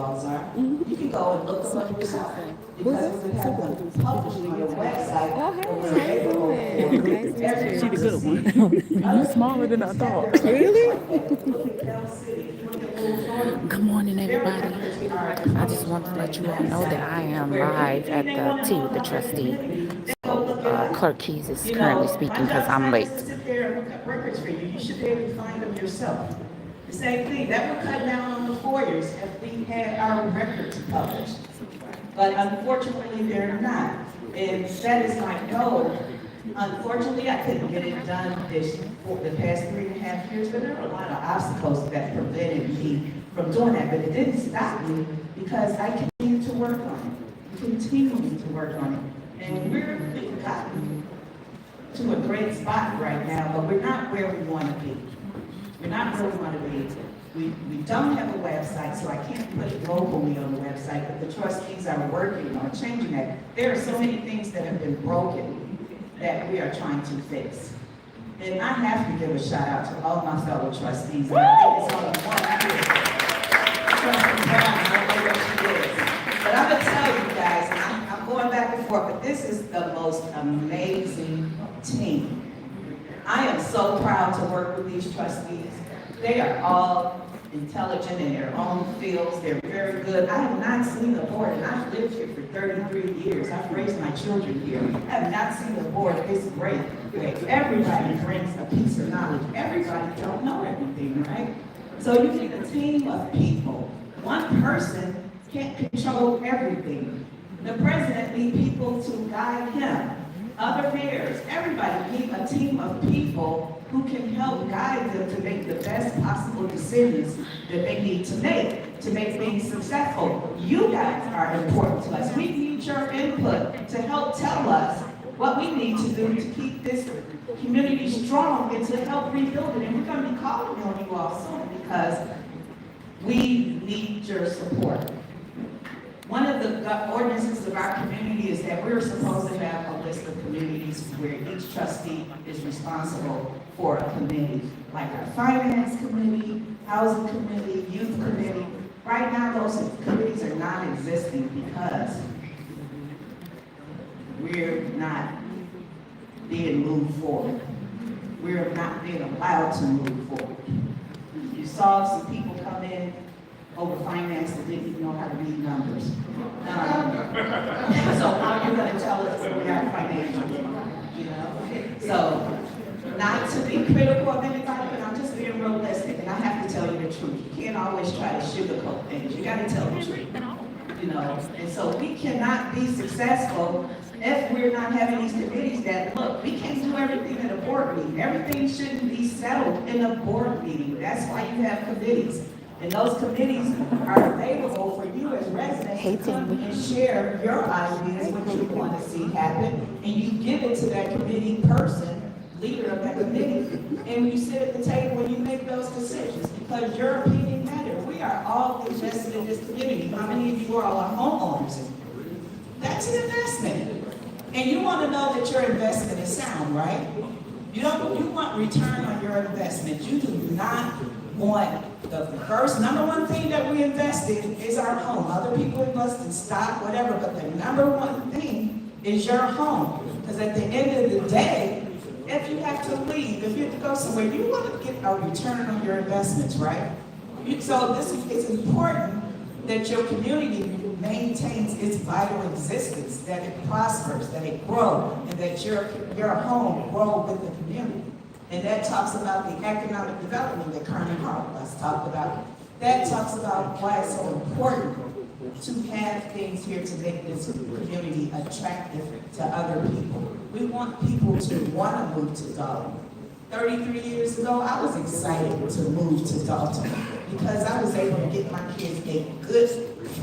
laws are. You can go and look them up yourself. Because we have them published on your website, or we're available for everyone. She the good one. You smaller than I thought. Really? Good morning, everybody. I just want to let you all know that I am live at the Tea with the Trustee. So, Clerk Keys is currently speaking because I'm late. Sit there and look up records for you. You should be able to find them yourself. The same thing, that would cut down on the foyers if we had our records published. But unfortunately, they're not. And that is my goal. Unfortunately, I couldn't get it done for the past 3.5 years, but there were a lot of obstacles that prevented me from doing that. But it didn't stop me because I continued to work on it. Continuing to work on it. And we've gotten to a great spot right now, but we're not where we want to be. We're not where we want to be. We don't have a website, so I can't put it locally on the website, but the trustees are working on changing that. There are so many things that have been broken that we are trying to fix. And I have to give a shout out to all my fellow trustees. And I think it's only one here. Trustee Brown, I don't know where she is. But I'm going to tell you guys, and I'm going back and forth, but this is the most amazing team. I am so proud to work with these trustees. They are all intelligent in their own fields. They're very good. I have not seen the board, and I've lived here for 33 years. I've raised my children here. I have not seen the board. It's great. Everybody brings a piece of knowledge. Everybody don't know everything, right? So you need a team of people. One person can't control everything. The president needs people to guide him. Other mayors, everybody need a team of people who can help guide them to make the best possible decisions that they need to make things successful. You guys are important to us. We need your input to help tell us what we need to do to keep this community strong and to help rebuild it. And we're going to be calling on you all soon because we need your support. One of the ordinances of our community is that we're supposed to have a list of committees where each trustee is responsible for a committee, like our finance committee, housing committee, youth committee. Right now, those committees are non-existing because we're not being moved forward. We're not being allowed to move forward. You saw some people come in over finance that didn't even know how to read numbers. So how are you going to tell us that we have financial, So, not to be critical of anybody, but I'm just being realistic, and I have to tell you the truth. You can't always try to sugarcoat things. You got to tell the truth, And so we cannot be successful if we're not having these committees that, look, we can't do everything in a board meeting. Everything shouldn't be settled in a board meeting. That's why you have committees. And those committees are available for you as residents to come and share your ideas, what you want to see happen, and you give it to that committee person, leader of that committee, and you sit at the table and you make those decisions because your opinion matters. We are all invested in this community. How many of you are all homeowners? That's an investment. And you want to know that your investment is sound, right? You want return on your investment. You do not want the first number one thing that we invest in is our home. Other people invest in stock, whatever, but the number one thing is your home. Because at the end of the day, if you have to leave, if you have to go somewhere, you want to get a return on your investments, right? So it's important that your community maintains its vital existence, that it prospers, that it grows, and that your home grows with the community. And that talks about the economic development that Colonel Hartwell's talked about. That talks about why it's so important to have things here to make this community attractive to other people. We want people to want to move to Dalton. 33 years ago, I was excited to move to Dalton because I was able to get my kids a good,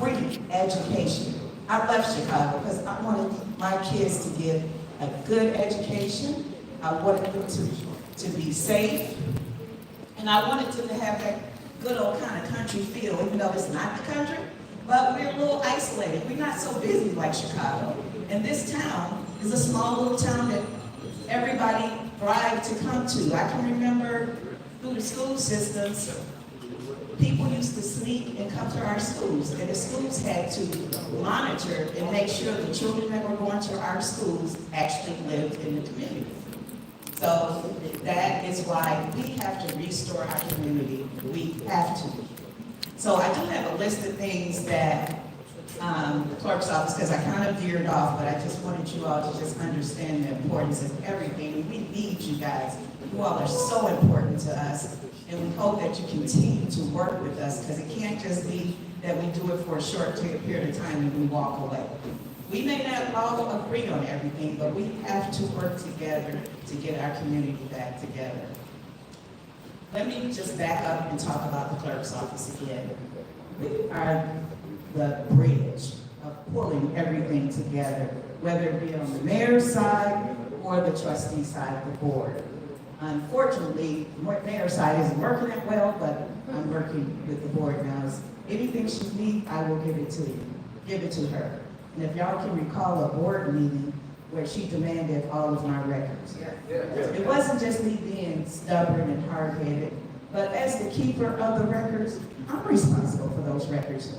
free education. I left Chicago because I wanted my kids to get a good education. I wanted them to be safe, and I wanted them to have that good old kind of country feel, even though it's not the country, but we're a little isolated. We're not so busy like Chicago. And this town is a small little town that everybody thrived to come to. I can remember through the school systems, People used to sneak and come to our schools, and the schools had to monitor and make sure the children that were going to our schools actually lived in the community. So that is why we have to restore our community. We have to. So I do have a list of things that the clerk's office, because I kind of veered off, but I just wanted you all to just understand the importance of everything. We need you guys. You all are so important to us, and we hope that you continue to work with us, because it can't just be that we do it for a short period of time and we walk away. We may not all agree on everything, but we have to work together to get our community back together. Let me just back up and talk about the clerk's office again. We are the bridge of pulling everything together, whether it be on the mayor's side or the trustee side of the board. Unfortunately, the mayor's side isn't working that well, but I'm working with the board now. Anything she needs, I will give it to you, give it to her. And if y'all can recall a board meeting where she demanded all of my records. It wasn't just me being stubborn and hard-headed, but as the keeper of the records, I'm responsible for those records.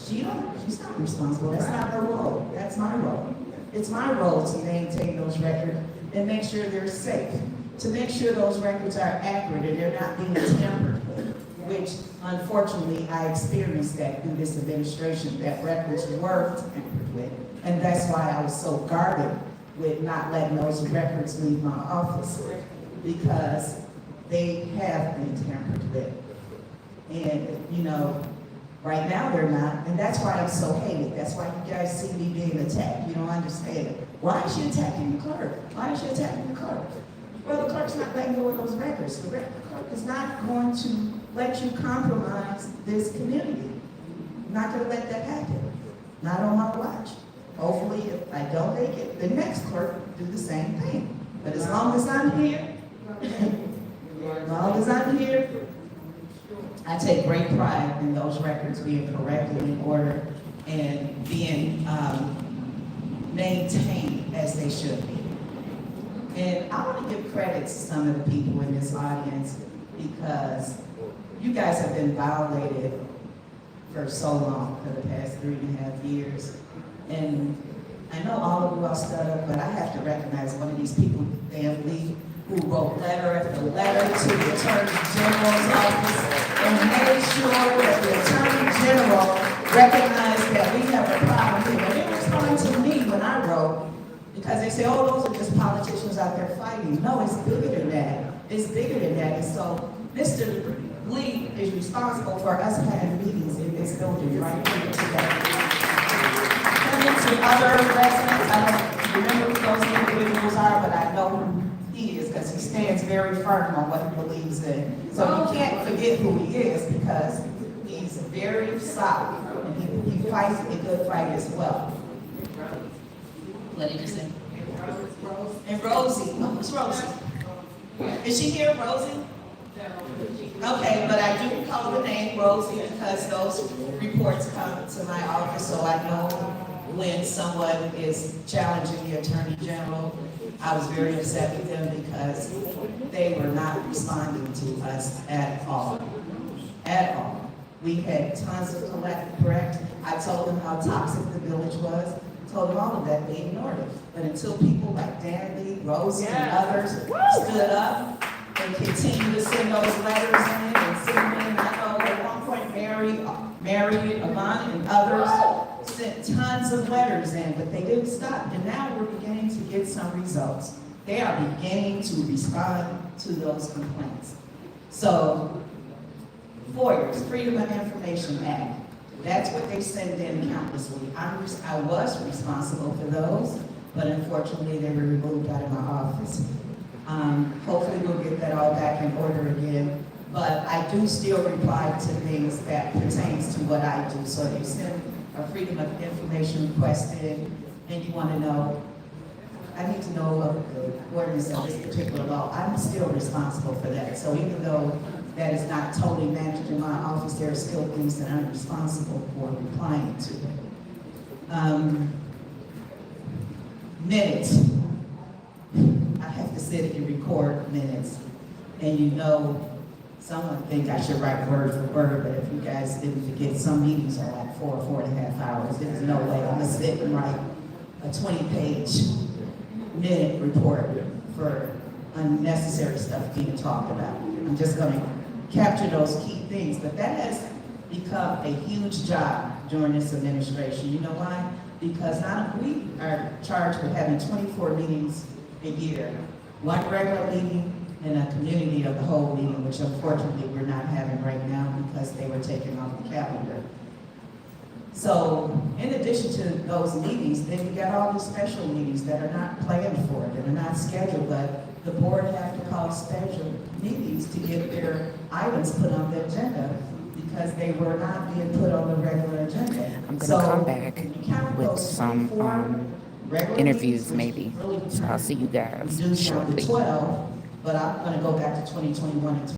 She's not responsible. That's not her role. That's my role. It's my role to maintain those records and make sure they're safe, to make sure those records are accurate and they're not being tampered with, which unfortunately I experienced that in this administration, that records were tampered with. And that's why I was so guarded with not letting those records leave my office, because they have been tampered with. And, you know, right now they're not, and that's why I'm so hated. That's why you guys see me being attacked. You don't understand it. Why is she attacking the clerk? Why is she attacking the clerk? Well, the clerk's not letting go of those records. The clerk is not going to let you compromise this community. I'm not going to let that happen. Not on my watch. Hopefully, if I don't make it, the next clerk will do the same thing. But as long as I'm here, I take great pride in those records being correctly in order and being maintained as they should be. And I want to give credit to some of the people in this audience, because you guys have been violated for so long, for the past 3.5 years. And I know all of you all stood up, but I have to recognize one of these people, Dan Lee, who wrote letter after letter to the Attorney General's office and made sure that the Attorney General recognized that we have a problem here. And they responded to me when I wrote, because they say, oh, those are just politicians out there fighting. No, it's bigger than that. It's bigger than that. And so Mr. Lee is responsible for us having meetings in this building right here today. To other residents, I don't remember who those individuals are, but I know who he is, because he stands very firm on what he believes in. So you can't forget who he is, because he's very solid, and he fights a good fight as well. What did you say? And Rosie. Oh, who's Rosie? Is she here, Rosie? Okay, but I do call the name Rosie because those reports come to my office, so I know when someone is challenging the Attorney General. I was very upset with them because they were not responding to us at all. At all. We had tons of correct. I told them how toxic the village was. Told them all of that, they ignored it. But until people like Dan Lee, Rosie, and others stood up and continued to send those letters in and send them in, I know at one point Mary, Amon, and others sent tons of letters in, but they didn't stop. And now we're beginning to get some results. They are beginning to respond to those complaints. So, FOIAs, Freedom of Information Act, that's what they send in countlessly. I was responsible for those, but unfortunately they were removed out of my office. Hopefully we'll get that all back in order again. But I do still reply to things that pertains to what I do. So if you send a Freedom of Information request in and you want to know, I need to know of the ordinance of this particular law, I'm still responsible for that. So even though that is not totally managed in my office, there are still things that I'm responsible for replying to. Minutes. I have to sit and record minutes. And you know, Someone think I should write word for word, but if you guys didn't forget, some meetings are like 4.5 hours. There's no way I'm gonna sit and write a 20-page minute report for unnecessary stuff being talked about. I'm just gonna capture those key things, but that has become a huge job during this administration. You know why? Because we are charged with having 24 meetings a year, one regular meeting and a community of the whole meeting, which unfortunately we're not having right now because they were taken off the calendar. So in addition to those meetings, then you got all these special meetings that are not planned for, that are not scheduled, but the board have to call special meetings to get their items put on the agenda because they were not being put on the regular agenda. I'm gonna come back with some interviews maybe. So I'll see you guys Reduce down to shortly. 12, but I'm gonna go back to 2021 and